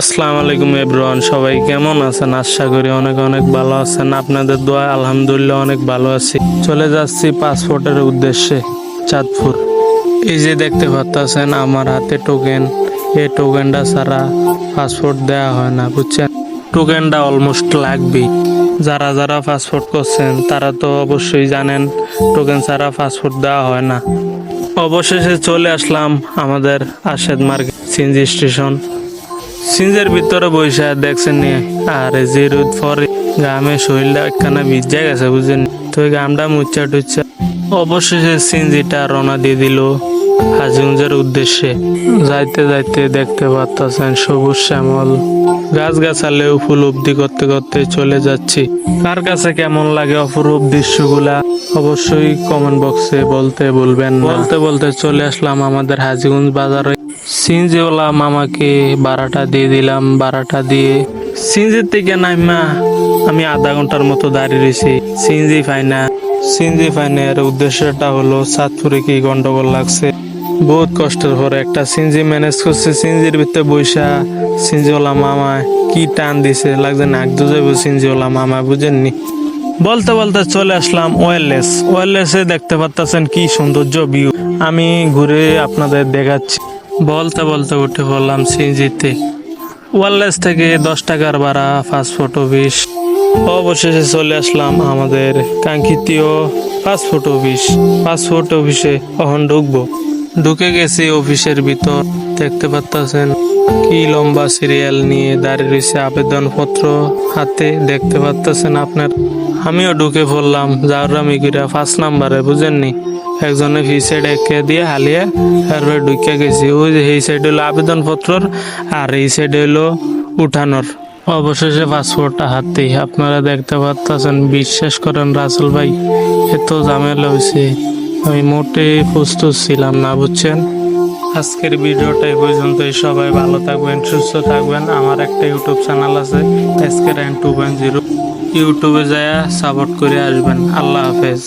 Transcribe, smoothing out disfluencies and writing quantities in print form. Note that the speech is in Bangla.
আসসালামু আলাইকুম এভরিওয়ান, সবাই কেমন আছেন? আশা করি অনেক অনেক ভালো আছেন। আপনাদের দোয়া আলহামদুলিল্লাহ অনেক ভালো আছি। চলে যাচ্ছি পাসপোর্টের উদ্দেশ্যে চাঁদপুর। এই যে দেখতে পাচ্ছেন আমার হাতে টোকেন। এই টোকেনটা ছাড়া পাসপোর্ট দেওয়া হয় না, বুঝছেন? টোকেনটা অলমোস্ট লাগবেই। যারা যারা পাসপোর্ট করছেন তারা তো অবশ্যই জানেন টোকেন ছাড়া পাসপোর্ট দেওয়া হয় না। অবশেষে চলে আসলাম আমাদের আরশেদ মার্কেট সিএনজি স্টেশন। সিঞ্জের ভিতরে বৈশা দেখছেন নি, আর যে রোদ পরে গামে শরীরটা একখানা ভিজা গেছে, বুঝছেন? তো এই গামটা মুচ্চা টুচ্চা অবশেষে সিঞ্জিটা রওনা দিয়ে দিল হাজিগঞ্জের উদ্দেশ্যে। যাইতে যাইতে দেখতে পাচ্ছেন সবুজ শ্যামল গাছ গাছালে উপলব্ধি করতে করতে চলে যাচ্ছি। কার কাছে কেমন লাগে অপরূপ দৃশ্যগুলা অবশ্যই কমেন্ট বক্সে বলতে ভুলবেন না। বলতে বলতে চলে আসলাম আমাদের হাজিগঞ্জ বাজারে। সিনজিওয়ালা মামাকে ভাড়াটা দিয়ে দিলাম। ভাড়াটা দিয়ে সিনজির থেকে নাইমা আমি আধা ঘন্টার মতো দাঁড়িয়ে রয়েছি। সিনজি ফাইনা সিনজি ফাইনের উদ্দেশ্যটা হলো চাঁদপুরে কি গন্ডগোল লাগছে, বহুত কষ্টের পরে একটা সিনজি ম্যানেজ করছে। সিনজির ভিতরে বৈশা সিনজিওয়ালা মামা কি টান দিছে, লাগছে নাক দুজাইব সিনজিওয়ালা মামা, বুঝেননি? বলতে বলতে চলে আসলাম ওয়েললেসে দেখতে পাচ্ছেন কি সৌন্দর্য ভিউ। আমি ঘুরে আপনাদের দেখাচ্ছি। বলতে বলতে উঠে পড়লাম সিনজিতে। ওয়েললেস থেকে 10 টাকার ভাড়া, পাসপোর্ট অফিস। অবশেষে চলে আসলাম আমাদের কাঙ্ক্ষিত পাসপোর্ট অফিসে এখন ঢুকবো। ঢুকে গেছি অফিসের ভিতর। দেখতে পাচ্ছেন কি লম্বা সিরিয়াল নিয়ে দাঁড়িয়ে রয়েছে, আবেদনপত্র হাতে দেখতে পাচ্ছেন আপনার। আমিও ঢুকে পড়লাম জাউরামি কইরা 5 নাম্বারে, বুঝেননি? একজনে ফি সাইড একে দিয়ে হালিয়ে তারপরে ঢুকে গেছি। ওই যে এই সাইড হলো আবেদনপত্রর, আর এই সাইড হলো উঠানোর। অবশেষে পাসপোর্টটা হাতেই আপনারা দেখতে পাচ্ছেন। বিশ্বাস করেন রাসেল ভাই, এত ঝামেলা হয়েছে আমি মোটেই প্রস্তুত ছিলাম না, বুঝছেন? আজকের ভিডিওটা এই পর্যন্তই। সবাই ভালো থাকবেন, সুস্থ থাকবেন। আমার একটা ইউটিউব চ্যানেল আছে এসকে রায়ন 2.0, ইউটিউবে যায় সাপোর্ট করে আসবেন। আল্লাহ হাফেজ।